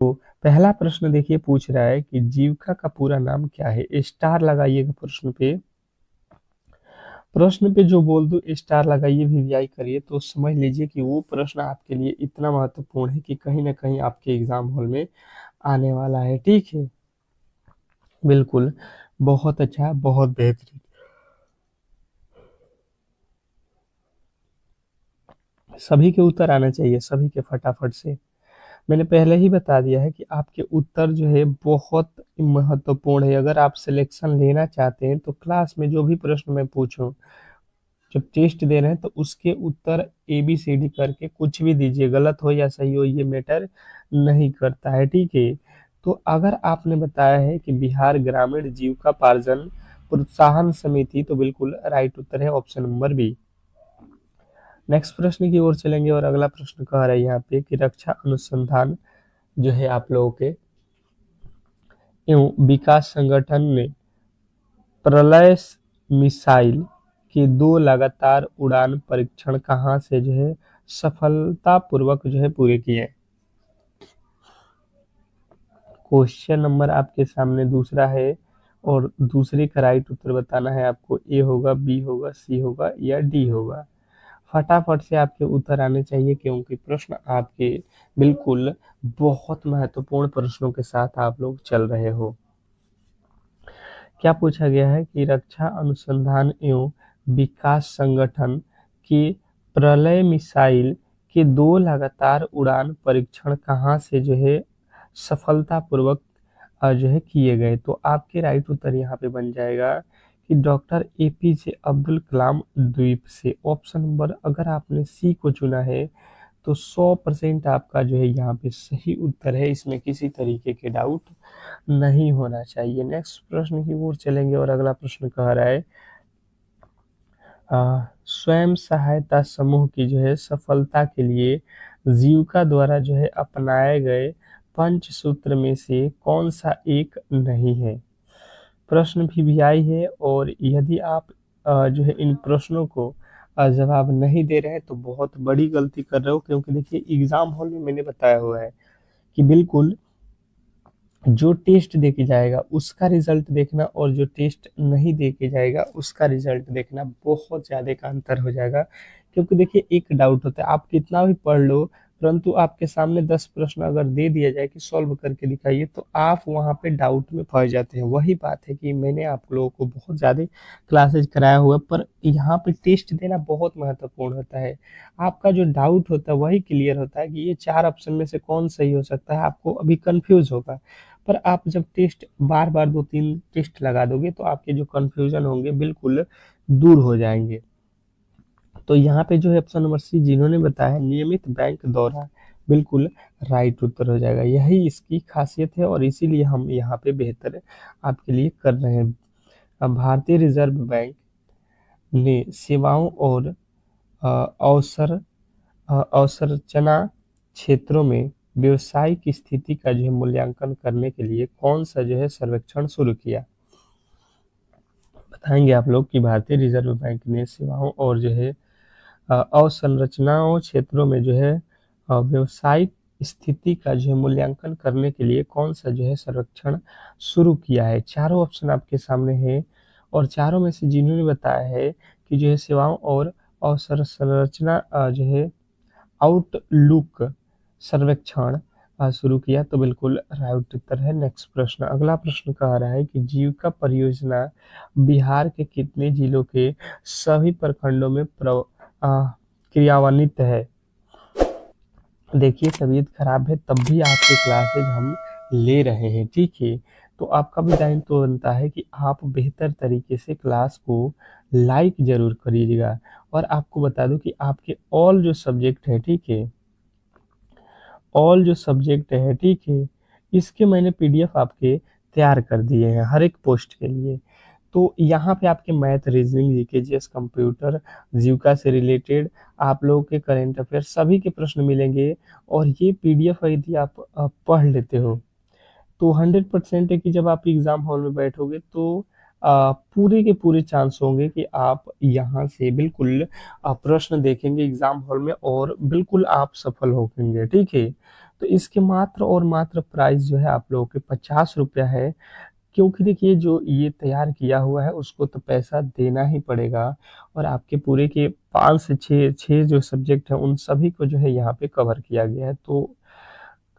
तो पहला प्रश्न देखिए पूछ रहा है कि जीविका का पूरा नाम क्या है। स्टार लगाइएगा प्रश्न पे। प्रश्न पे जो बोल दो स्टार लगाइए, वीवीआई करिए, तो समझ लीजिए कि वो प्रश्न आपके लिए इतना महत्वपूर्ण है कि कहीं ना कहीं आपके एग्जाम हॉल में आने वाला है। ठीक है, बिल्कुल, बहुत अच्छा, बहुत बेहतरीन। सभी के उत्तर आना चाहिए, सभी के फटाफट से। मैंने पहले ही बता दिया है कि आपके उत्तर जो है बहुत महत्वपूर्ण है। अगर आप सिलेक्शन लेना चाहते हैं तो क्लास में जो भी प्रश्न मैं पूछूं, जब टेस्ट दे रहे हैं तो उसके उत्तर ए बी सी डी करके कुछ भी दीजिए, गलत हो या सही हो ये मैटर नहीं करता है। ठीक है, तो अगर आपने बताया है कि बिहार ग्रामीण जीविकापार्जन प्रोत्साहन समिति, तो बिल्कुल राइट उत्तर है ऑप्शन नंबर बी। नेक्स्ट प्रश्न की ओर चलेंगे और अगला प्रश्न कह रहा है यहाँ पे कि रक्षा अनुसंधान जो है आप लोगों के एवं विकास संगठन ने प्रलय मिसाइल के 2 लगातार उड़ान परीक्षण कहाँ से जो है सफलतापूर्वक जो है पूरे किए। क्वेश्चन नंबर आपके सामने दूसरा है और दूसरे का राइट उत्तर बताना है आपको। ए होगा, बी होगा, सी होगा या डी होगा। फटाफट से आपके उत्तर आने चाहिए क्योंकि प्रश्न आपके बिल्कुल बहुत महत्वपूर्ण प्रश्नों के साथ आप लोग चल रहे हो। क्या पूछा गया है कि रक्षा अनुसंधान एवं विकास संगठन के प्रलय मिसाइल के 2 लगातार उड़ान परीक्षण कहाँ से जो है सफलतापूर्वक जो है किए गए। तो आपके राइट उत्तर यहाँ पे बन जाएगा कि डॉक्टर एपीजे अब्दुल कलाम द्वीप से। ऑप्शन नंबर अगर आपने सी को चुना है तो 100% आपका जो है यहाँ पे सही उत्तर है, इसमें किसी तरीके के डाउट नहीं होना चाहिए। नेक्स्ट प्रश्न की ओर चलेंगे और अगला प्रश्न कह रहा है स्वयं सहायता समूह की जो है सफलता के लिए जीविका द्वारा जो है अपनाए गए पंचसूत्र में से कौन सा एक नहीं है। प्रश्न वीवीआई है और यदि आप जो है इन प्रश्नों को जवाब नहीं दे रहे हैं तो बहुत बड़ी गलती कर रहे हो, क्योंकि देखिए एग्जाम हॉल में मैंने बताया हुआ है कि बिल्कुल जो टेस्ट दे के जाएगा उसका रिजल्ट देखना और जो टेस्ट नहीं दे के जाएगा उसका रिजल्ट देखना, बहुत ज़्यादा का अंतर हो जाएगा। क्योंकि देखिए एक डाउट होता है, आप कितना भी पढ़ लो, परंतु आपके सामने 10 प्रश्न अगर दे दिया जाए कि सॉल्व करके दिखाइए, तो आप वहाँ पे डाउट में फंस जाते हैं। वही बात है कि मैंने आप लोगों को बहुत ज़्यादा क्लासेज कराया हुआ है, पर यहाँ पे टेस्ट देना बहुत महत्वपूर्ण होता है। आपका जो डाउट होता है वही क्लियर होता है कि ये 4 ऑप्शन में से कौन सही हो सकता है, आपको अभी कंफ्यूज होगा। पर आप जब टेस्ट बार बार 2-3 टेस्ट लगा दोगे तो आपके जो कंफ्यूजन होंगे बिल्कुल दूर हो जाएंगे। तो यहाँ पे जो है ऑप्शन नंबर सी जिन्होंने बताया नियमित बैंक दौरा, बिल्कुल राइट उत्तर हो जाएगा। यही इसकी खासियत है और इसीलिए हम यहाँ पे बेहतर आपके लिए कर रहे हैं। अब भारतीय रिजर्व बैंक ने सेवाओं और अवसर अवसंरचना क्षेत्रों में व्यवसायिक स्थिति का जो है मूल्यांकन करने के लिए कौन सा जो है सर्वेक्षण शुरू किया। बताएंगे आप लोग कि भारतीय रिजर्व बैंक ने सेवाओं और जो है अवसंरचनाओं क्षेत्रों में जो है व्यवसायिक स्थिति का जो है मूल्यांकन करने के लिए कौन सा जो है सर्वेक्षण शुरू किया है। चारों ऑप्शन आपके सामने हैं और चारों में से जिन्होंने बताया है कि जो है सेवाओं और अवसंरचना जो है आउटलुक सर्वेक्षण शुरू किया, तो बिल्कुल राइट उत्तर है। नेक्स्ट प्रश्न, अगला प्रश्न कह रहा है कि जीविका परियोजना बिहार के कितने जिलों के सभी प्रखंडों में क्रियान्वित है। देखिए तबीयत खराब है तब भी आपके क्लासेज हम ले रहे हैं। ठीक है, तो आपका भी दायित्व तो बनता है कि आप बेहतर तरीके से क्लास को लाइक जरूर करिएगा। और आपको बता दूं कि आपके ऑल जो सब्जेक्ट है, ठीक है, ऑल जो सब्जेक्ट है, ठीक है, इसके मैंने पीडीएफ आपके तैयार कर दिए हैं हर एक पोस्ट के लिए। तो यहाँ पे आपके math, reasoning, GK, GS, computer, Jeevika से रिलेटेड आप लोगों के करेंट अफेयर सभी के प्रश्न मिलेंगे। और ये पीडीएफ यदि आप पढ़ लेते हो तो 100% है कि जब आप एग्जाम हॉल में बैठोगे तो पूरे के पूरे चांस होंगे कि आप यहाँ से बिल्कुल प्रश्न देखेंगे एग्जाम हॉल में और बिल्कुल आप सफल होंगे, ठीक है। तो इसके मात्र और मात्र प्राइस जो है आप लोगों के 50 रुपया है, क्योंकि देखिए जो ये तैयार किया हुआ है उसको तो पैसा देना ही पड़ेगा, और आपके पूरे के 5 से 6 जो सब्जेक्ट हैं उन सभी को जो है यहाँ पे कवर किया गया है। तो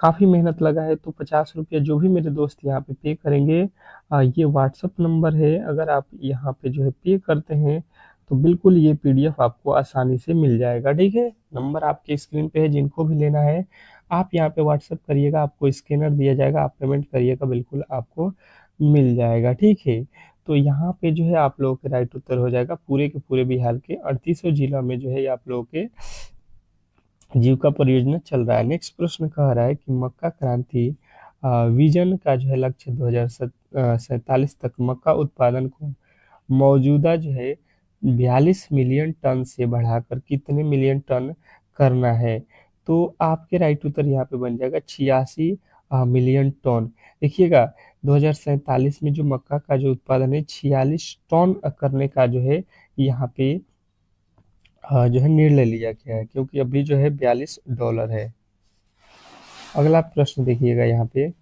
काफ़ी मेहनत लगा है, तो 50 रुपया जो भी मेरे दोस्त यहाँ पे पे करेंगे, ये व्हाट्सअप नंबर है, अगर आप यहाँ पे जो है पे करते हैं तो बिल्कुल ये पीडीएफ आपको आसानी से मिल जाएगा, ठीक है। नंबर आपके स्क्रीन पे है, जिनको भी लेना है आप यहाँ पे व्हाट्सअप करिएगा, आपको स्कैनर दिया जाएगा, आप पेमेंट करिएगा, बिल्कुल आपको मिल जाएगा, ठीक है। तो यहाँ पे जो है आप लोगों के राइट उत्तर हो जाएगा, पूरे के पूरे बिहार के 38 जिला में जो है ये आप लोगों के जीविका परियोजना चल रहा है। नेक्स्ट प्रश्न कह रहा है कि मक्का क्रांति विजन का जो है लक्ष्य 2047 तक मक्का उत्पादन को मौजूदा जो है 42 मिलियन टन से बढ़ाकर कितने मिलियन टन करना है। तो आपके राइट उत्तर यहाँ पे बन जाएगा 86 मिलियन टन। देखिएगा 2047 में जो मक्का का जो उत्पादन है 46 टन करने का जो है यहाँ पे जो है निर्णय लिया गया है, क्योंकि अभी जो है $42 है। अगला प्रश्न देखिएगा यहाँ पे,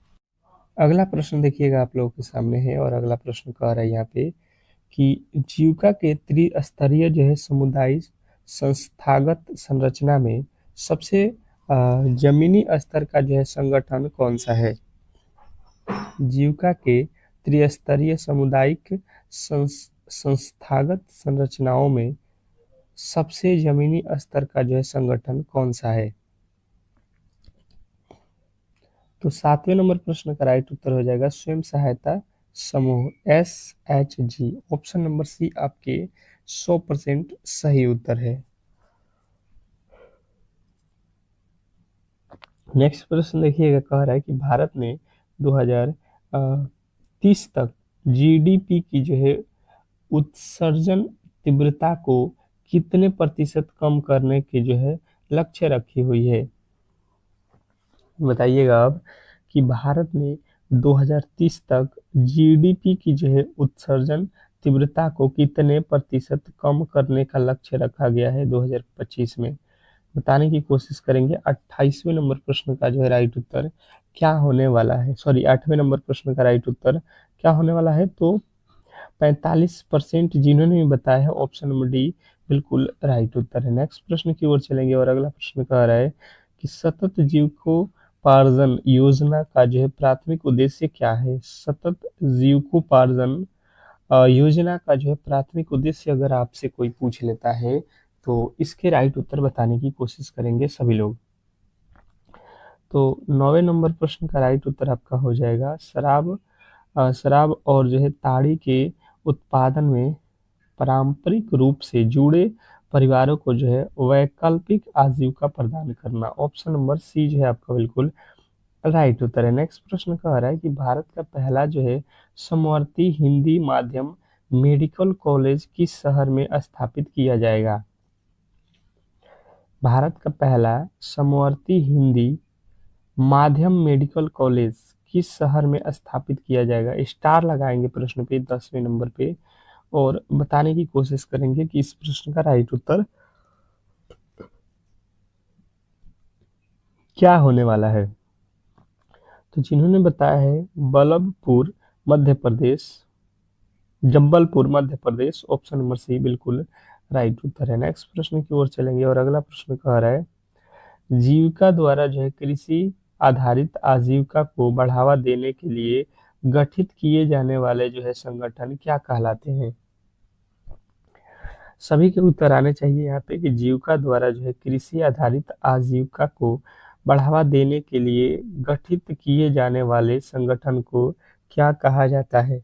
अगला प्रश्न देखिएगा आप लोगों के सामने है, और अगला प्रश्न कह रहा है यहाँ पे कि जीविका के त्रिस्तरीय जो है समुदाय संस्थागत संरचना में सबसे जमीनी स्तर का जो है संगठन कौन सा है। जीविका के त्रिस्तरीय सामुदायिक संस्थागत संरचनाओं में सबसे जमीनी स्तर का जो है संगठन कौन सा है। तो 7वें नंबर प्रश्न का राइट उत्तर हो जाएगा स्वयं सहायता समूह, SHG। ऑप्शन नंबर सी आपके 100% सही उत्तर है। नेक्स्ट प्रश्न देखिएगा, कह रहा है कि भारत ने 2030 तक जीडीपी की जो है उत्सर्जन तीव्रता को कितने प्रतिशत कम करने की जो है लक्ष्य रखी हुई है। बताइएगा अब कि भारत ने 2030 तक जीडीपी की जो है उत्सर्जन तीव्रता को कितने प्रतिशत कम करने का लक्ष्य रखा गया है 2025 में। बताने की कोशिश करेंगे। 28वें नंबर प्रश्न का जो है राइट उत्तर क्या होने वाला है, सॉरी 8वें नंबर प्रश्न का राइट उत्तर क्या होने वाला है, तो 45% जिन्होंने भी बताया है ऑप्शन नंबर डी बिल्कुल राइट उत्तर है। नेक्स्ट प्रश्न की ओर चलेंगे, और अगला प्रश्न कह रहा है कि सतत जीविकोपार्जन योजना का जो है प्राथमिक उद्देश्य क्या है। सतत जीविकोपार्जन योजना का जो है प्राथमिक उद्देश्य अगर आपसे कोई पूछ लेता है तो इसके राइट उत्तर बताने की कोशिश करेंगे सभी लोग। तो 9वें नंबर प्रश्न का राइट उत्तर आपका हो जाएगा शराब और जो है ताड़ी के उत्पादन में पारंपरिक रूप से जुड़े परिवारों को जो है वैकल्पिक आजीविका प्रदान करना। ऑप्शन नंबर सी जो है आपका बिल्कुल राइट उत्तर है। नेक्स्ट प्रश्न कह रहा है कि भारत का पहला जो है समवर्ती हिंदी माध्यम मेडिकल कॉलेज किस शहर में स्थापित किया जाएगा। भारत का पहला समवर्ती हिंदी माध्यम मेडिकल कॉलेज किस शहर में स्थापित किया जाएगा। स्टार लगाएंगे प्रश्न पे 10वें नंबर पे, और बताने की कोशिश करेंगे कि इस प्रश्न का राइट उत्तर क्या होने वाला है। तो जिन्होंने बताया है Ballabhpur Madhya Pradesh, जब्बलपुर Madhya Pradesh, option number C बिल्कुल राइट उत्तर है। नेक्स्ट प्रश्न की ओर चलेंगे, और अगला प्रश्न कह रहा है जीविका द्वारा जो है कृषि आधारित आजीविका को बढ़ावा देने के लिए गठित किए जाने वाले जो है संगठन क्या कहलाते हैं। सभी के उत्तर आने चाहिए यहाँ पे कि जीविका द्वारा जो है कृषि आधारित आजीविका को बढ़ावा देने के लिए गठित किए जाने वाले संगठन को क्या कहा जाता है।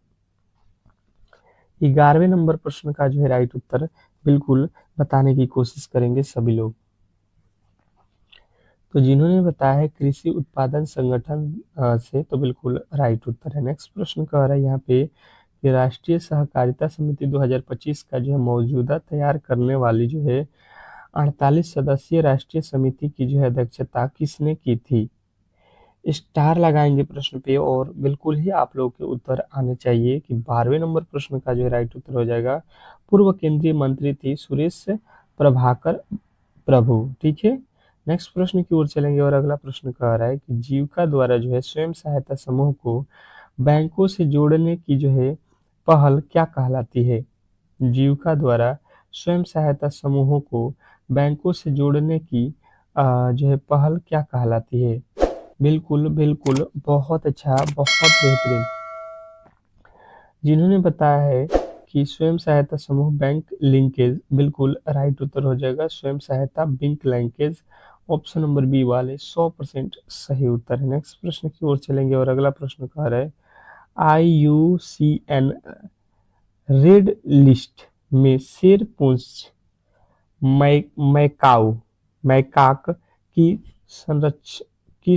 11वें नंबर प्रश्न का जो है राइट उत्तर बिल्कुल बताने की कोशिश करेंगे सभी लोग। तो जिन्होंने बताया है कृषि उत्पादन संगठन से, तो बिल्कुल राइट उत्तर है। नेक्स्ट प्रश्न कह रहा है यहाँ पे कि राष्ट्रीय सहकारिता समिति 2025 का जो है मौजूदा तैयार करने वाली जो है 48 सदस्यीय राष्ट्रीय समिति की जो है अध्यक्षता किसने की थी। स्टार लगाएंगे प्रश्न पे और बिल्कुल ही आप लोगों के उत्तर आने चाहिए कि 12वें नंबर प्रश्न का जो राइट उत्तर हो जाएगा पूर्व केंद्रीय मंत्री थी सुरेश प्रभाकर प्रभु। ठीक है, नेक्स्ट प्रश्न की ओर चलेंगे और अगला प्रश्न कह रहा है कि जीविका द्वारा जो है स्वयं सहायता समूह को बैंकों से जोड़ने की जो है पहल क्या कहलाती है? जीविका द्वारा स्वयं सहायता समूहों को बैंकों से जोड़ने की जो है पहल क्या कहलाती है? बिल्कुल बिल्कुल, बहुत अच्छा, बहुत बेहतरीन। जिन्होंने बताया है कि स्वयं सहायता समूह बैंक लिंकेज, बिल्कुल राइट उत्तर हो जाएगा स्वयं सहायता bank linkage. Option number B वाले 100% सही उत्तर है। नेक्स्ट प्रश्न की ओर चलेंगे और अगला प्रश्न कह रहा है IUCN रेड लिस्ट में शेरपूंछ मैकाऊ मैकाक की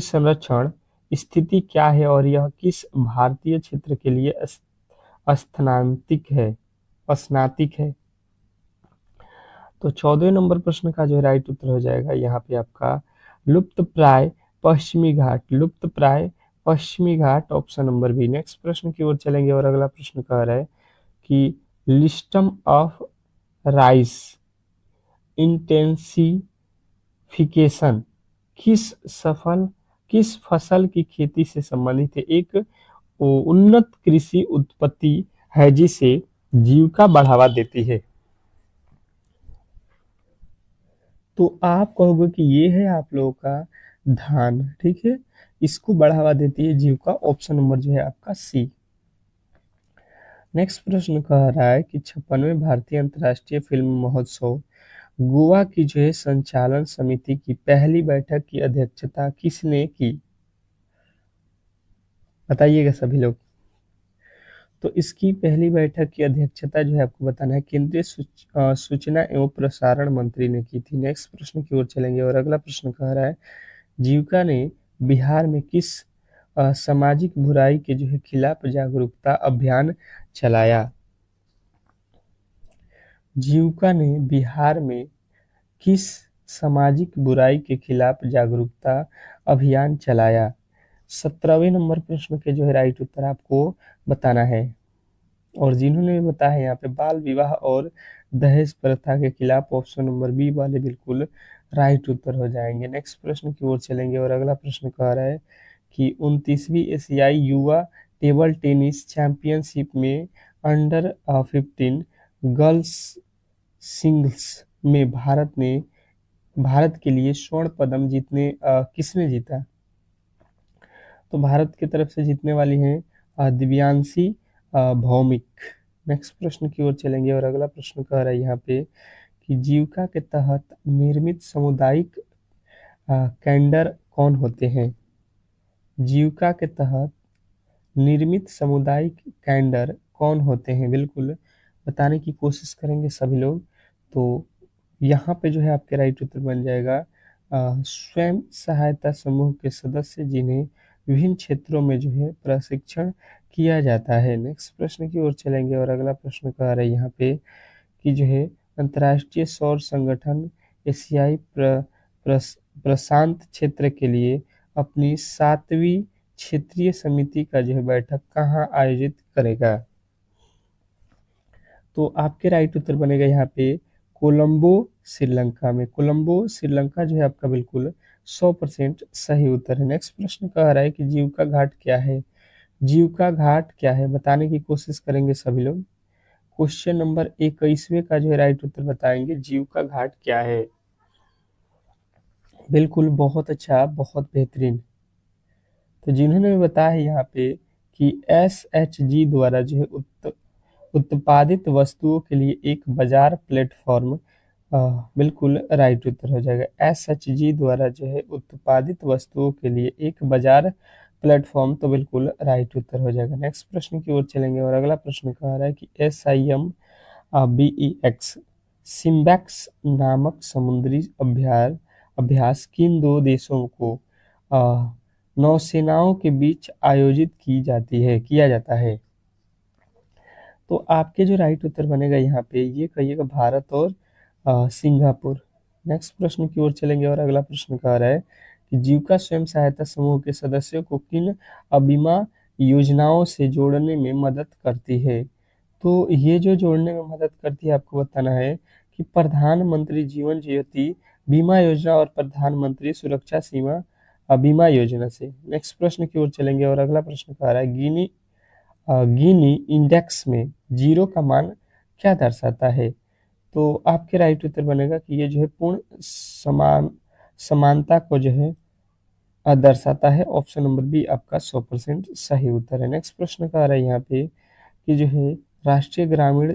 संरक्षण स्थिति क्या है और यह किस भारतीय क्षेत्र के लिए स्नातिक है? तो 14वें नंबर प्रश्न का जो राइट उत्तर हो जाएगा यहाँ पे आपका लुप्तप्राय पश्चिमी घाट, ऑप्शन नंबर बी। नेक्स्ट प्रश्न की ओर चलेंगे और अगला प्रश्न कह रहा है कि लिस्टम ऑफ राइस इंटेंसिफिकेशन किस फसल की खेती से संबंधित है? एक उन्नत कृषि उत्पत्ति है जिसे जीविका बढ़ावा देती है। तो आप कहोगे कि ये है आप लोगों का धान, ठीक है, इसको बढ़ावा देती है जीविका। ऑप्शन नंबर जो है आपका सी। नेक्स्ट प्रश्न कह रहा है कि 56वें भारतीय अंतर्राष्ट्रीय फिल्म महोत्सव गोवा की जो है संचालन समिति की पहली बैठक की अध्यक्षता किसने की? बताइएगा सभी लोग। तो इसकी पहली बैठक की अध्यक्षता जो है आपको बताना है केंद्रीय सूचना एवं प्रसारण मंत्री ने की थी। नेक्स्ट प्रश्न की ओर चलेंगे और अगला प्रश्न कह रहा है जीविका ने बिहार में किस सामाजिक बुराई के जो है खिलाफ जागरूकता अभियान चलाया? जीविका ने बिहार में किस सामाजिक बुराई के खिलाफ जागरूकता अभियान चलाया? 17वें नंबर प्रश्न के जो है राइट उत्तर आपको बताना है। और जिन्होंने बताया है यहाँ पे बाल विवाह और दहेज प्रथा के खिलाफ, ऑप्शन नंबर बी वाले बिल्कुल राइट उत्तर हो जाएंगे। नेक्स्ट प्रश्न की ओर चलेंगे और अगला प्रश्न कह रहा है कि 29वीं एशियाई युवा टेबल टेनिस चैंपियनशिप में अंडर 15 गर्ल्स सिंगल्स में भारत के लिए स्वर्ण पदक किसने जीता? तो भारत की तरफ से जीतने वाली हैं दिव्यांशी भौमिक। नेक्स्ट प्रश्न की ओर चलेंगे और अगला प्रश्न कह रहा है यहाँ पे कि जीविका के तहत निर्मित सामुदायिक कैलेंडर कौन होते हैं? जीविका के तहत निर्मित सामुदायिक कैलेंडर कौन होते हैं? बिल्कुल बताने की कोशिश करेंगे सभी लोग। तो यहाँ पे जो है आपके राइट उत्तर बन जाएगा स्वयं सहायता समूह के सदस्य जिन्हें विभिन्न क्षेत्रों में जो है प्रशिक्षण किया जाता है। नेक्स्ट प्रश्न की ओर चलेंगे और अगला प्रश्न कह रहा है यहाँ पे कि जो है अंतर्राष्ट्रीय सौर संगठन एशियाई प्रशांत क्षेत्र के लिए अपनी 7वीं क्षेत्रीय समिति का जो है बैठक कहाँ आयोजित करेगा? तो आपके राइट उत्तर बनेगा यहाँ पे कोलंबो श्रीलंका में। कोलंबो श्रीलंका जो है आपका बिल्कुल 100% सही उत्तर है। नेक्स्ट प्रश्न कह रहा है कि जीविका घाट क्या है? जीविका घाट क्या है बताने की कोशिश करेंगे सभी लोग। क्वेश्चन नंबर 21वें का जो है राइट उत्तर बताएंगे जीविका घाट क्या है। बिल्कुल बहुत अच्छा, बहुत बेहतरीन। तो जिन्होंने बताया है यहाँ पे कि SHG द्वारा जो है उत्पादित वस्तुओं के लिए एक बाजार प्लेटफॉर्म, बिल्कुल राइट उत्तर हो जाएगा। SHG द्वारा जो है उत्पादित वस्तुओं के लिए एक बाजार प्लेटफॉर्म, तो बिल्कुल राइट उत्तर हो जाएगा। नेक्स्ट प्रश्न की ओर चलेंगे और अगला प्रश्न कह रहा है कि SIMBEX सिम्बैक्स नामक समुद्री अभ्यास किन दो देशों को नौसेनाओं के बीच आयोजित किया जाता है? तो आपके जो राइट उत्तर बनेगा यहाँ पे ये कहिएगा भारत और सिंगापुर। नेक्स्ट प्रश्न की ओर चलेंगे और अगला प्रश्न कह रहा है कि जीविका स्वयं सहायता समूह के सदस्यों को किन बीमा योजनाओं से जोड़ने में मदद करती है। तो ये जो जोड़ने में मदद करती है आपको बताना है कि प्रधानमंत्री जीवन ज्योति बीमा योजना और प्रधानमंत्री सुरक्षा सीमा बीमा योजना से। नेक्स्ट प्रश्न की ओर चलेंगे और अगला प्रश्न कह रहा है गिनी इंडेक्स में 0 का मान क्या दर्शाता है। तो आपके राइट उत्तर बनेगा कि ये जो है पूर्ण समानता को जो है दर्शाता है। ऑप्शन नंबर बी आपका 100% सही उत्तर है। नेक्स्ट प्रश्न कह रहा है यहाँ पे कि जो है राष्ट्रीय ग्रामीण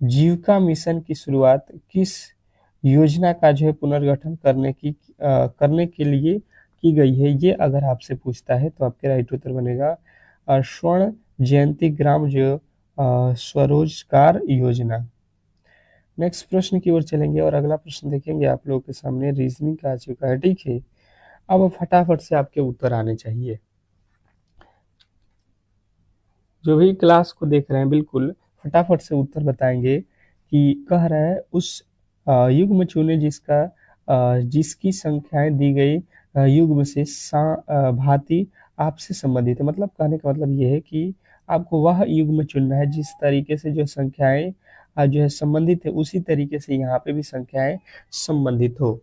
जीविका मिशन की शुरुआत किस योजना का जो है पुनर्गठन करने के लिए की गई है। ये अगर आपसे पूछता है तो आपके राइट उत्तर बनेगा स्वर्ण जयंती ग्राम जो स्वरोजगार योजना। नेक्स्ट प्रश्न की ओर चलेंगे और अगला प्रश्न देखेंगे आप लोगों के सामने रीजनिंग का आ चुका है, ठीक है। अब फटाफट से आपके उत्तर आने चाहिए। जो भी क्लास को देख रहे हैं बिल्कुल फटाफट से उत्तर बताएंगे कि कह रहा है उस युग्म चुने जिसकी संख्याएं दी गई युग्म से भांति आपसे संबंधित है। मतलब कहने का मतलब ये है कि आपको वह युग्म चुनना है जिस तरीके से जो संख्याएं जो है संबंधित है उसी तरीके से यहाँ पे भी संख्याएं संबंधित हो।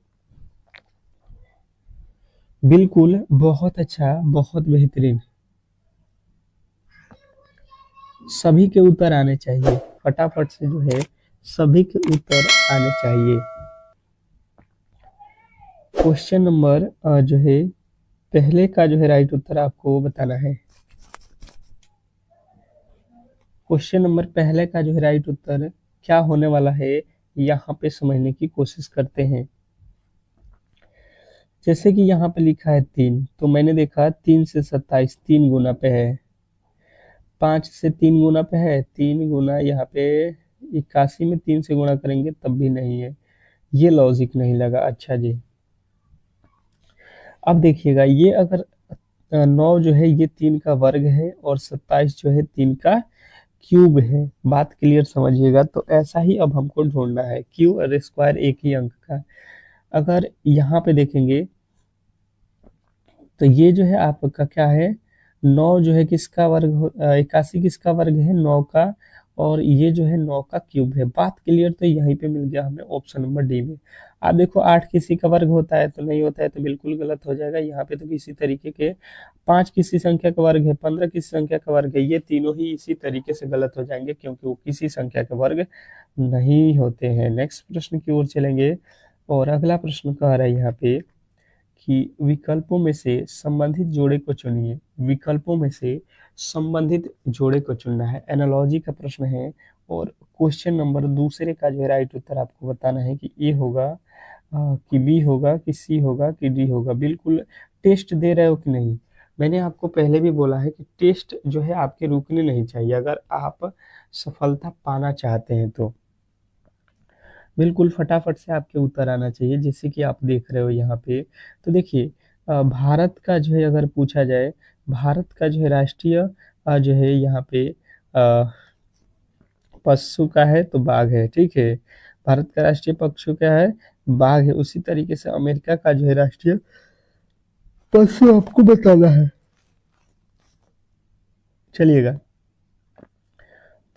बिल्कुल, बहुत अच्छा, बहुत बेहतरीन। सभी के उत्तर आने चाहिए फटाफट से, जो है सभी के उत्तर आने चाहिए। क्वेश्चन नंबर जो है पहले का जो है राइट उत्तर आपको बताना है। क्वेश्चन नंबर पहले का जो है राइट उत्तर क्या होने वाला है यहाँ पे समझने की कोशिश करते हैं। जैसे कि यहाँ पे लिखा है 3, तो मैंने देखा 3 से 27 3 गुना पे है, 5 से 3 गुना पे है, 3 गुना यहाँ पे 81 में 3 से गुणा करेंगे तब भी नहीं है। ये लॉजिक नहीं लगा। अच्छा जी, अब देखिएगा ये अगर 9 जो है ये 3 का वर्ग है और 27 जो है 3 का क्यूब है। बात क्लियर समझिएगा। तो ऐसा ही अब हमको ढूंढना है क्यू और स्क्वायर एक ही अंक का। अगर यहाँ पे देखेंगे तो ये जो है आपका क्या है 9 जो है किसका वर्ग 81 किसका वर्ग है 9 का, और ये जो है 9 का क्यूब है। बात क्लियर। तो यहीं पे मिल गया हमें ऑप्शन नंबर डी में। आप देखो 8 किसी का वर्ग होता है तो नहीं होता है, तो बिल्कुल गलत हो जाएगा। यहाँ पे तो किसी तरीके के 5 किसी संख्या का वर्ग है, 15 किसी संख्या का वर्ग है, ये तीनों ही इसी तरीके से गलत हो जाएंगे क्योंकि वो किसी संख्या के वर्ग नहीं होते हैं। नेक्स्ट प्रश्न की ओर चलेंगे और अगला प्रश्न कह रहा है यहाँ पे कि विकल्पों में से संबंधित जोड़े को चुनिए। विकल्पों में से संबंधित जोड़े को चुनना है। एनालॉजी का प्रश्न है और क्वेश्चन नंबर दूसरे का जो है राइट उत्तर आपको बताना है कि ए होगा कि बी होगा कि सी होगा कि डी होगा। बिल्कुल टेस्ट दे रहे हो कि नहीं। मैंने आपको पहले भी बोला है कि टेस्ट जो है आपके रुकने नहीं चाहिए अगर आप सफलता पाना चाहते हैं तो। बिल्कुल फटाफट से आपके उत्तर आना चाहिए। जैसे कि आप देख रहे हो यहाँ पे, तो देखिए भारत का जो है अगर पूछा जाए, भारत का जो है राष्ट्रीय जो है यहाँ पे पशु का है तो बाघ है, ठीक है। भारत का राष्ट्रीय पशु क्या है, बाघ है। उसी तरीके से अमेरिका का जो है राष्ट्रीय पशु आपको बताना है। चलिएगा,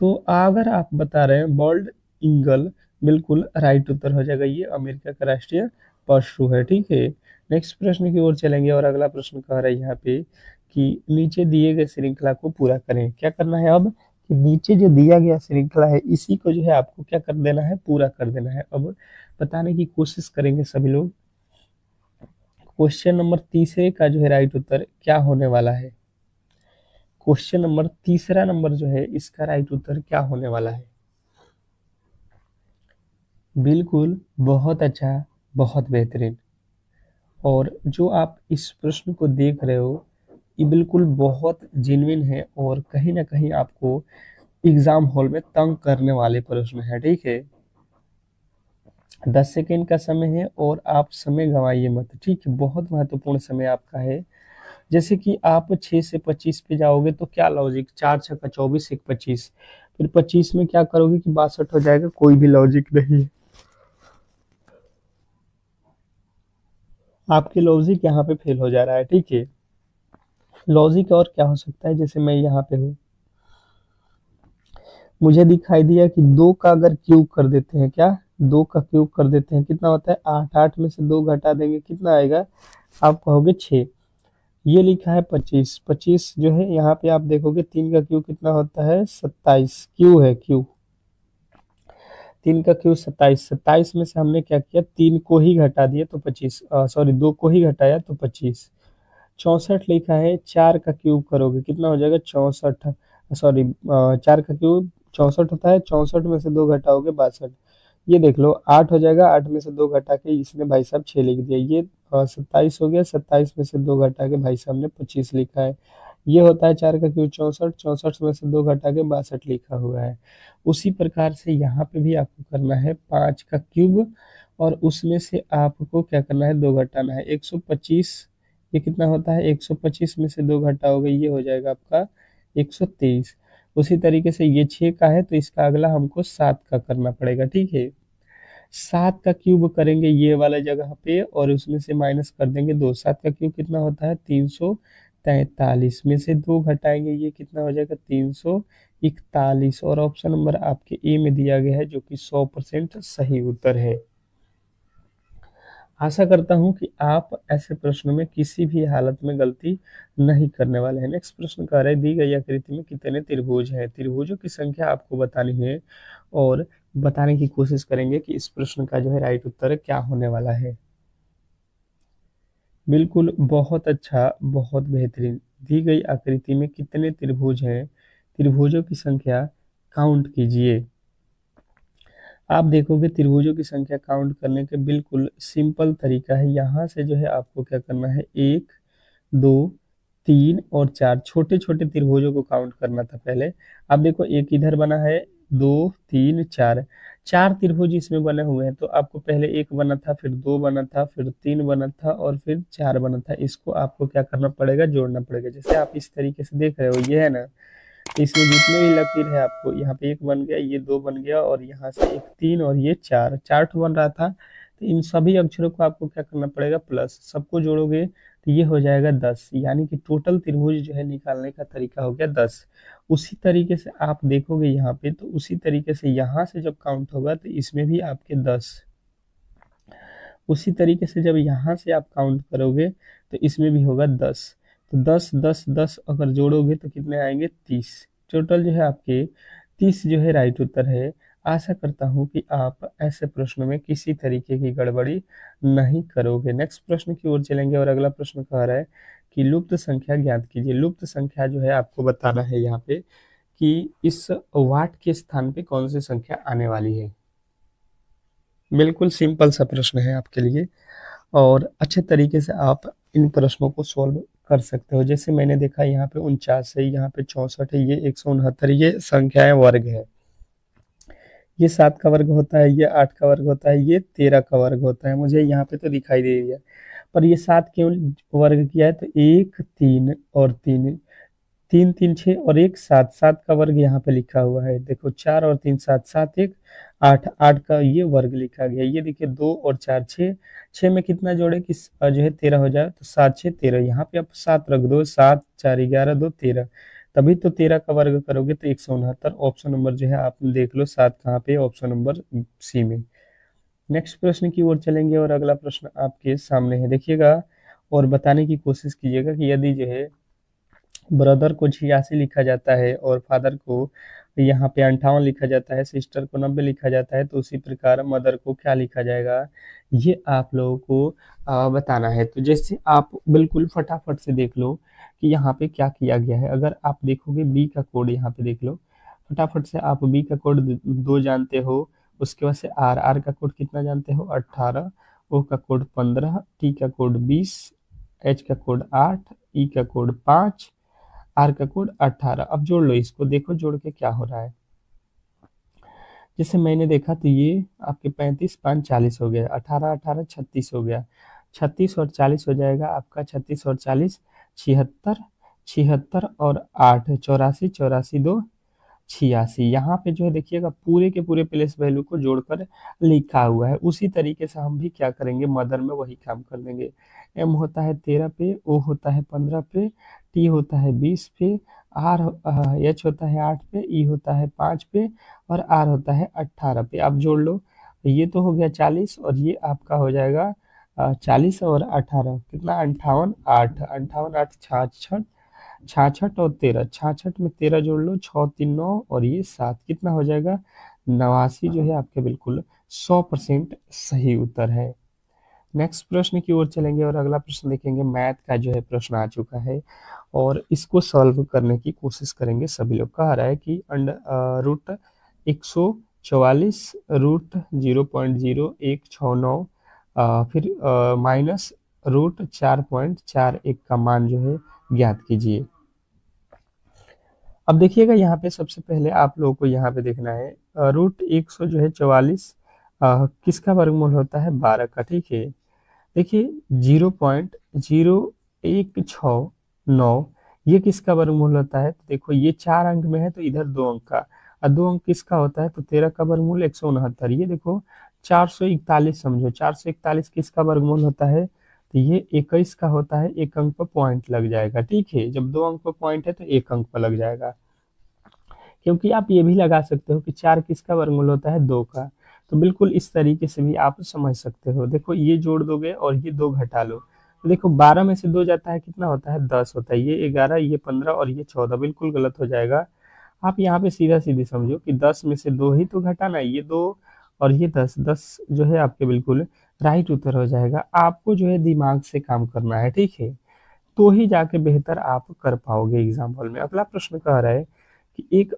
तो अगर आप बता रहे हैं बॉल्ड ईगल, बिल्कुल राइट उत्तर हो जाएगा। ये अमेरिका का राष्ट्रीय पशु है, ठीक है। नेक्स्ट प्रश्न की ओर चलेंगे और अगला प्रश्न कह रहा है यहाँ पे कि नीचे दिए गए श्रृंखला को पूरा करें। क्या करना है अब कि नीचे जो दिया गया श्रृंखला है इसी को जो है आपको क्या कर देना है, पूरा कर देना है। अब बताने की कोशिश करेंगे सभी लोग। क्वेश्चन नंबर तीसरे का जो है राइट उत्तर क्या होने वाला है। क्वेश्चन नंबर तीसरा नंबर जो है इसका राइट उत्तर क्या होने वाला है। बिल्कुल, बहुत अच्छा, बहुत बेहतरीन। और जो आप इस प्रश्न को देख रहे हो ये बिल्कुल बहुत जेन्युइन है और कहीं ना कहीं आपको एग्जाम हॉल में तंग करने वाले प्रश्न है, ठीक है। 10 सेकेंड का समय है और आप समय गंवाइए मत, ठीक है। बहुत महत्वपूर्ण समय आपका है। जैसे कि आप 6 से 25 पे जाओगे तो क्या लॉजिक, 4 छक्का 24 1 25, फिर 25 में क्या करोगे कि 62 हो जाएगा, कोई भी लॉजिक नहीं है। आपके लॉजिक यहाँ पे फेल हो जा रहा है, ठीक है। लॉजिक और क्या हो सकता है, जैसे मैं यहाँ पे हूँ, मुझे दिखाई दिया कि 2 का अगर क्यूब कर देते हैं, क्या 2 का क्यूब कर देते हैं कितना होता है 8, 8 में से 2 घटा देंगे कितना आएगा, आप कहोगे 6। ये लिखा है 25, 25 जो है यहाँ पे आप देखोगे 3 का क्यूब कितना होता है 27, क्यू है क्यू, 3 का क्यूब 27, 27 में से हमने क्या किया 3 को ही घटा दिए तो 25, सॉरी 2 को ही घटाया तो 25। 64 लिखा है, 4 का क्यूब करोगे कितना हो जाएगा 64, सॉरी 4 का क्यूब 64 होता है, 64 में से 2 घटाओगे 62। ये देख लो 8 हो जाएगा, 8 में से 2 घटा के इसने भाई साहब 6 लिख दिया, ये 27 हो गया, 27 में से 2 घटा के भाई साहब ने 25 लिखा है। ये होता है 4 का क्यूब 64, 64 में से 2 घटा के 62 लिखा हुआ है। उसी प्रकार से यहाँ पे भी आपको करना है 5 का क्यूब, और उसमें से आपको क्या करना है 2 घटाना है 125। ये कितना होता है 125 में से 2 घटाओगे ये हो जाएगा आपका 123। उसी तरीके से ये 6 का है तो इसका अगला हमको 7 का करना पड़ेगा, ठीक है। 7 का क्यूब करेंगे ये वाला जगह पे और उसमें से माइनस कर देंगे 2, 7 का क्यूब कितना होता है 343 में से 2 घटाएंगे ये कितना हो जाएगा 341, और ऑप्शन नंबर आपके ए में दिया गया है जो कि 100% सही उत्तर है। आशा करता हूं कि आप ऐसे प्रश्नों में किसी भी हालत में गलती नहीं करने वाले हैं। नेक्स्ट प्रश्न कह रहे दी गई आकृति में कितने त्रिभुज हैं, त्रिभुजों की संख्या आपको बतानी है और बताने की कोशिश करेंगे कि इस प्रश्न का जो है राइट उत्तर क्या होने वाला है। बिल्कुल, बहुत अच्छा, बहुत बेहतरीन। दी गई आकृति में कितने त्रिभुज हैं, त्रिभुजों की संख्या काउंट कीजिए। आप देखोगे त्रिभुजों की संख्या काउंट करने के बिल्कुल सिंपल तरीका है। यहाँ से जो है आपको क्या करना है 1, 2, 3 और 4 छोटे छोटे त्रिभुजों को काउंट करना था पहले। अब देखो एक इधर बना है, 2, 3, 4, 4 त्रिभुज इसमें बने हुए हैं, तो आपको पहले 1 बना था, फिर 2 बना था, फिर 3 बना था और फिर 4 बना था। इसको आपको क्या करना पड़ेगा, जोड़ना पड़ेगा। जैसे आप इस तरीके से देख रहे हो, ये है ना, तो इसमें जितने भी लकीर है आपको यहाँ पे 1 बन गया, ये 2 बन गया और यहाँ से एक 3 और ये 4, 4 ठो बन रहा था। तो इन सभी अक्षरों को आपको क्या करना पड़ेगा प्लस, सबको जोड़ोगे तो ये हो जाएगा 10, यानी कि टोटल त्रिभुज जो है निकालने का तरीका हो गया 10। उसी तरीके से आप देखोगे यहाँ पे, तो उसी तरीके से यहाँ से जब काउंट होगा तो इसमें भी आपके 10, उसी तरीके से जब यहाँ से आप काउंट करोगे तो इसमें भी होगा 10। तो 10 10 10 अगर जोड़ोगे तो कितने आएंगे 30। टोटल जो है आपके 30 जो है राइट उत्तर है। आशा करता हूँ कि आप ऐसे प्रश्नों में किसी तरीके की गड़बड़ी नहीं करोगे। नेक्स्ट प्रश्न की ओर चलेंगे और अगला प्रश्न कह रहा है कि लुप्त संख्या ज्ञात कीजिए। लुप्त संख्या जो है आपको बताना है यहाँ पे कि इस वाट के स्थान पे कौन सी संख्या आने वाली है। बिल्कुल सिंपल सा प्रश्न है आपके लिए और अच्छे तरीके से आप इन प्रश्नों को सॉल्व कर सकते हो। जैसे मैंने देखा यहाँ पे 49 है, यहाँ पे 64 है, ये 169, ये संख्याएं वर्ग है। ये 7 का वर्ग होता है, ये 8 का वर्ग होता है, ये 13 का वर्ग होता है। मुझे यहाँ पे तो दिखाई दे रही है, पर ये 7 क्यों वर्ग किया है, तो 1 3 और 3, 3 3 6 और 1 7, 7 का वर्ग यहाँ पे लिखा हुआ है। देखो 4 और 3 7, 7 1 8, 8 का ये वर्ग लिखा गया। ये देखिए 2 और 4 6, 6 में कितना जोड़े कि जो है 13 हो जाए, तो 7 6 13, यहाँ पे आप 7 रख दो, 7 4 11 2 13, तभी तो 13 का वर्ग करोगे तो 169। ऑप्शन नंबर जो है आप देख लो 7 कहाँ पे, ऑप्शन नंबर सी में। नेक्स्ट प्रश्न की ओर चलेंगे और अगला प्रश्न आपके सामने है, देखिएगा और बताने की कोशिश कीजिएगा कि यदि जो है ब्रदर को 86 लिखा जाता है और फादर को यहाँ पे 58 लिखा जाता है, सिस्टर को 90 लिखा जाता है, तो उसी प्रकार मदर को क्या लिखा जाएगा, ये आप लोगों को बताना है। तो जैसे आप बिल्कुल फटाफट से देख लो कि यहाँ पे क्या किया गया है। अगर आप देखोगे बी का कोड यहाँ पे देख लो फटाफट से, आप बी का कोड 2 जानते हो, उसके बाद से आर, आर का कोड कितना जानते हो 18, ओ का कोड 15, टी का कोड 20, एच का कोड 8, ई का कोड 5, आर का कोड 18। अब जोड़ लो इसको, देखो जोड़ के क्या हो रहा है। जैसे मैंने देखा तो ये आपके 35 5 40 हो गया, 18 18 36 हो गया, 36 और 40 हो जाएगा आपका, 36 और 40 76, 76 और 8 84, 84 2 86। यहाँ पे जो है देखिएगा पूरे के पूरे प्लेस वैल्यू को जोड़कर लिखा हुआ है। उसी तरीके से हम भी क्या करेंगे, मदर में वही काम कर देंगे। एम होता है 13 पे, ओ होता है 15 पे, टी होता है 20 पे, आर एच होता है 8 पे, ई होता है 5 पे और आर होता है 18 पे। आप जोड़ लो, ये तो हो गया 40 और ये आपका हो जाएगा 40 और 18 कितना, 58, 8 58 8 66, 66 और 13, 66 में 13 जोड़ लो, 6 3 9 और ये 7 कितना हो जाएगा 89 जो है आपके बिल्कुल 100% सही उत्तर है। नेक्स्ट प्रश्न की ओर चलेंगे और अगला प्रश्न देखेंगे। मैथ का जो है प्रश्न आ चुका है और इसको सॉल्व करने की कोशिश करेंगे सभी लोग। कह रहा है कि रूट 144 रूट 0.0169 फिर माइनस रूट 4.41 का मान जो है ज्ञात कीजिए। अब देखिएगा यहाँ पे सबसे पहले आप लोगों को यहाँ पे देखना है रूट 100 जो है 44 किसका वर्गमूल होता है 12 का। ठीक है, देखिए 0.0169 ये किसका वर्गमूल होता है, तो देखो ये 4 अंक में है तो इधर 2 अंक का, और 2 अंक किसका होता है तो 13 का वर्गमूल 169। ये देखो 441 समझो, 441 किसका वर्गमूल होता है तो ये 21 का होता है। 1 अंक पर पॉइंट लग जाएगा। ठीक है, जब 2 अंक पर पॉइंट है तो 1 अंक पर लग जाएगा। क्योंकि आप ये भी लगा सकते हो कि 4 किसका वर्गमूल होता है 2 का, तो बिल्कुल इस तरीके से भी आप समझ सकते हो। देखो ये जोड़ दोगे और ये 2 घटा लो, तो देखो 12 में से 2 जाता है कितना होता है 10 होता है। ये 11, ये 15 और ये 14 बिल्कुल गलत हो जाएगा। आप यहाँ पे सीधा सीधी समझो कि 10 में से 2 ही तो घटाना है, ये 2 और ये 10, 10 जो है आपके बिल्कुल राइट उत्तर हो जाएगा। आपको जो है दिमाग से काम करना है, ठीक है, तो ही जाके बेहतर आप कर पाओगे एग्जाम हॉल में। अगला प्रश्न कह रहा है कि एक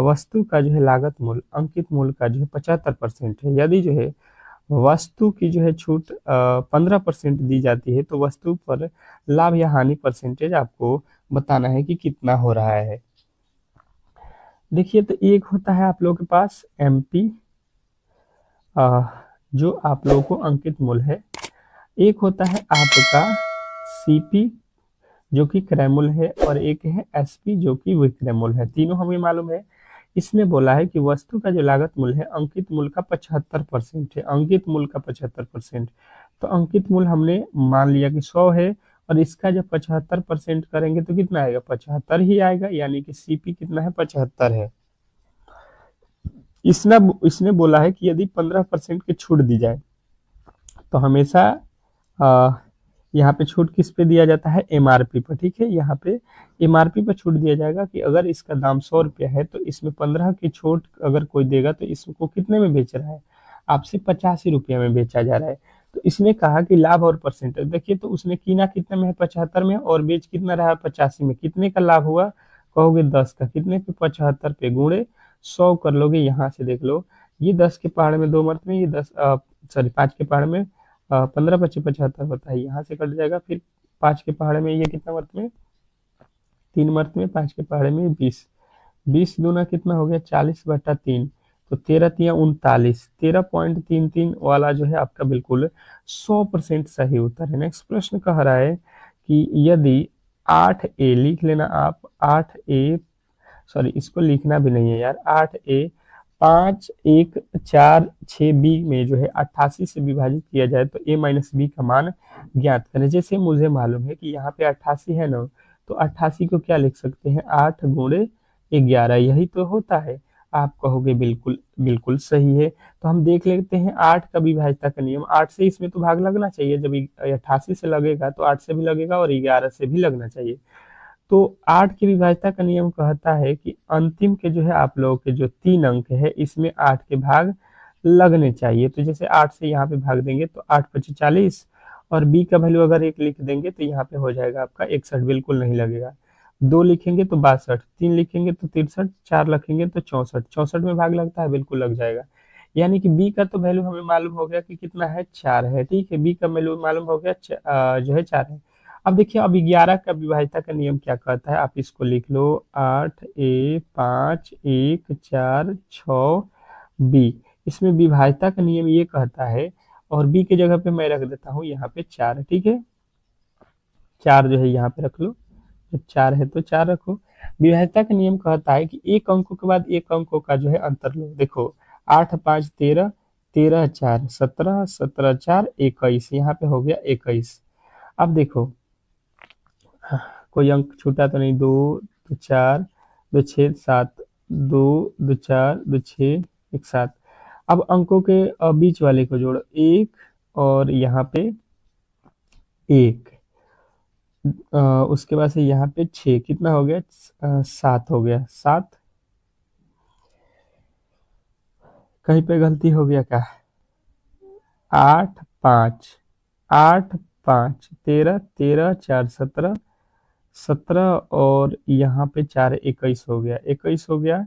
वस्तु का जो है लागत मूल्य अंकित मूल्य का जो है 75% है। यदि जो है वस्तु की जो है छूट 15% दी जाती है तो वस्तु पर लाभ या हानि परसेंटेज आपको बताना है कि कितना हो रहा है। देखिए, तो एक होता है आप लोगों के पास एमपी जो आप लोगों को अंकित मूल्य है, एक होता है आपका सीपी जो कि क्रय मूल्य है और एक है एसपी जो कि विक्रय मूल्य है। तीनों हमें मालूम है। इसने बोला है कि वस्तु का जो लागत मूल्य है अंकित मूल्य का 75% है। अंकित मूल्य का 75%, तो अंकित मूल्य हमने मान लिया कि 100 है और इसका जब 75% करेंगे तो कितना आएगा 75 ही आएगा, यानी कि सीपी कितना है 75 है। इसने इसने बोला है कि यदि 15% की छूट दी जाए तो हमेशा आ, यहाँ पे छूट किस पे दिया जाता है एमआरपी पर। ठीक है, यहाँ पे एमआरपी पर छूट दिया जाएगा कि अगर इसका दाम 100 रुपया है तो इसमें 15 की छूट अगर कोई देगा तो इसको कितने में बेच रहा है, आपसे 85 रुपया में बेचा जा रहा है। तो इसने कहा कि लाभ और परसेंटेज देखिए, तो उसने कीना कितने में है 75 में और बेच कितना रहा 85 में, कितने का लाभ हुआ कहोगे 10 का, कितने पे 75 पे गुणे 100 कर लोगे। यहाँ से देख लो, ये 10 के पहाड़ में 2 मरते में, ये 10 सॉरी 5 के पहाड़ में 15 25 75 होता है, यहाँ से कट जाएगा। फिर 5 के पहाड़े में ये कितना मर्त में 3 मर्त में, 5 के पहाड़े में 20, 20 दूना कितना हो गया 40/3, तो 13 तिया 39, 13.33 वाला जो है आपका बिल्कुल 100% सही उत्तर है। नेक्स्ट प्रश्न कह रहा है कि यदि 8A लिख लेना आप, 8A सॉरी इसको लिखना भी नहीं है यार, 8A 5 1 4 6 बी में जो है 88 से विभाजित किया जाए तो a माइनस बी का मान ज्ञात करें। जैसे मुझे मालूम है कि यहाँ पे 88 है ना, तो 88 को क्या लिख सकते हैं 8 गुणे 11, यही तो होता है। आप कहोगे बिल्कुल बिल्कुल सही है। तो हम देख लेते हैं 8 का विभाज्यता का नियम, 8 से इसमें तो भाग लगना चाहिए, जब 88 से लगेगा तो 8 से भी लगेगा और 11 से भी लगना चाहिए। तो 8 की विभाज्यता का नियम कहता है कि अंतिम के जो है आप लोगों के जो 3 अंक है इसमें 8 के भाग लगने चाहिए। तो जैसे 8 से यहाँ पे भाग देंगे तो 8 25 40 और बी का वैल्यू अगर 1 लिख देंगे तो यहाँ पे हो जाएगा आपका 61, बिल्कुल नहीं लगेगा। 2 लिखेंगे तो 62, 3 लिखेंगे तो 63, 4 लिखेंगे तो 64, 64 में भाग लगता है बिल्कुल लग जाएगा। यानी कि बी का तो वैल्यू हमें मालूम हो गया कि कितना है 4 है। ठीक है, बी का वैल्यू मालूम हो गया जो है 4 है। अब देखिए, अब 11 का विभाज्यता का नियम क्या कहता है, आप इसको लिख लो 8A 5 1 4 6 बी। इसमें विभाज्यता का नियम ये कहता है, और बी की जगह पे मैं रख देता हूँ यहाँ पे 4। ठीक है, 4 जो है यहाँ पे रख लो, जब 4 है तो 4 रखो। विभाज्यता का नियम कहता है कि एक अंकों के बाद एक अंकों का जो है अंतर लो। देखो 8 5 13, 13 4 17, 17 4 21, यहाँ पे हो गया 21। अब देखो कोई अंक छूटा तो नहीं, 2 2 4 2 6 7, 2 2 4 2 6 1 7। अब अंकों के बीच वाले को जोड़ो, 1 और यहाँ पे 1, उसके बाद से यहाँ पे 6, कितना हो गया 7 हो गया 7। कहीं पे गलती हो गया क्या? 8 5 8 5 13, 13 4 17, 17 और यहाँ पे 4 21 हो गया, 21 हो गया।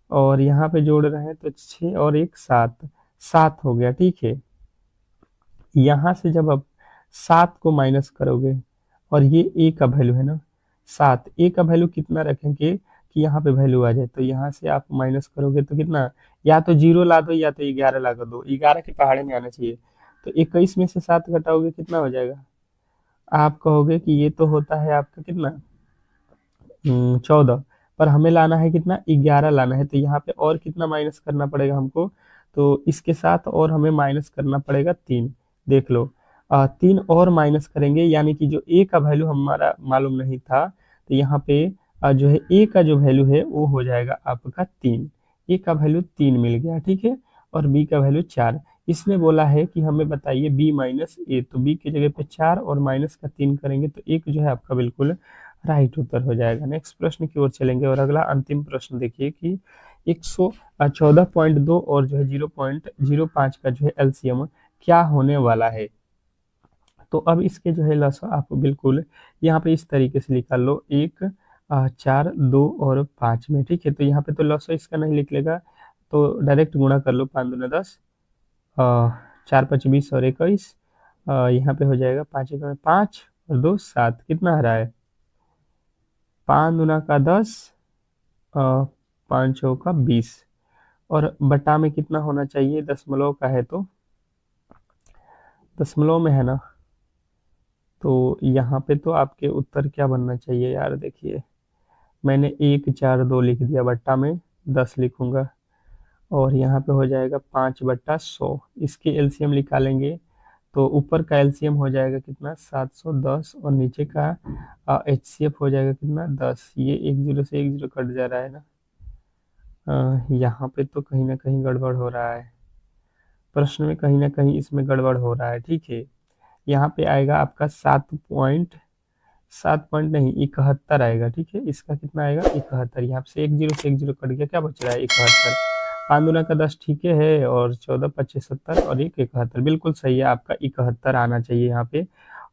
और यहाँ पे जोड़ रहे हैं तो 6 और 1 7, 7 हो गया। ठीक है, यहाँ से जब आप 7 को माइनस करोगे और ये ए का वैल्यू है ना 7, ए का वैल्यू कितना रखेंगे कि यहाँ पे वैल्यू आ जाए, तो यहाँ से आप माइनस करोगे तो कितना, या तो 0 ला दो या तो 11 ला दो, 11 के पहाड़े में आना चाहिए। तो 21 में से 7 घटाओगे कितना हो जाएगा? आप कहोगे कि ये तो होता है आपका कितना 14, पर हमें लाना है कितना 11 लाना है, तो यहाँ पे और कितना माइनस करना पड़ेगा हमको, तो इसके साथ और हमें माइनस करना पड़ेगा 3। देख लो 3 और माइनस करेंगे, यानी कि जो ए का वैल्यू हमारा मालूम नहीं था, तो यहाँ पे जो है ए का जो वैल्यू है वो हो जाएगा आपका 3। ए का वैल्यू 3 मिल गया, ठीक है, और बी का वैल्यू 4। इसने बोला है कि हमें बताइए बी माइनस ए, तो बी की जगह पे 4 और माइनस का 3 करेंगे तो एक जो है आपका बिल्कुल राइट उत्तर हो जाएगा। नेक्स्ट प्रश्न की ओर चलेंगे, और अगला अंतिम प्रश्न देखिए कि 114.2 और जो है 0.05 का जो है एलसीएम क्या होने वाला है। तो अब इसके जो है लसा आप बिल्कुल यहाँ पे इस तरीके से निकाल लो, 1 4 2 और 5 में। ठीक है, तो यहाँ पे तो लसा इसका नहीं लिख लेगा, तो डायरेक्ट गुणा कर लो, 5 दूना 10, 4 5 20 और 21, यहाँ पे हो जाएगा 5 1 5 और 2 7, कितना आ रहा है 5 दूना का 10, 5 चौ का 20, और बटा में कितना होना चाहिए, दशमलव का है तो दशमलव में है ना, तो यहाँ पे तो आपके उत्तर क्या बनना चाहिए यार, देखिए मैंने 1 4 2 लिख दिया, बट्टा में 10 लिखूंगा, और यहाँ पे हो जाएगा 5/100। इसके एलसीएम निकालेंगे तो ऊपर का एलसीएम हो जाएगा कितना 710, और नीचे का एचसीएफ हो जाएगा कितना 10। ये 1 0 से 1 0 कट जा रहा है ना, यहाँ पे तो कहीं ना कहीं गड़बड़ हो रहा है, प्रश्न में कहीं ना कहीं इसमें गड़बड़ हो रहा है। ठीक है, यहाँ पे आएगा आपका 7 पॉइंट नहीं 71 आएगा। ठीक है, इसका कितना आएगा 71, यहाँ से 1 0 से 1 0 कट गया, क्या बच रहा है 71। 5 दूना का 10 ठीक है, और 14 25 70 और 1 71, बिल्कुल सही है, आपका 71 आना चाहिए। यहाँ पे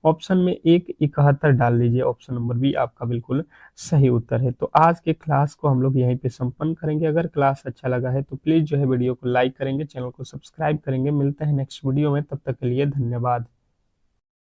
ऑप्शन में 1 71 डाल लीजिए, ऑप्शन नंबर बी आपका बिल्कुल सही उत्तर है। तो आज के क्लास को हम लोग यहीं पे संपन्न करेंगे। अगर क्लास अच्छा लगा है तो प्लीज जो है वीडियो को लाइक करेंगे, चैनल को सब्सक्राइब करेंगे। मिलते हैं नेक्स्ट वीडियो में, तब तक के लिए धन्यवाद।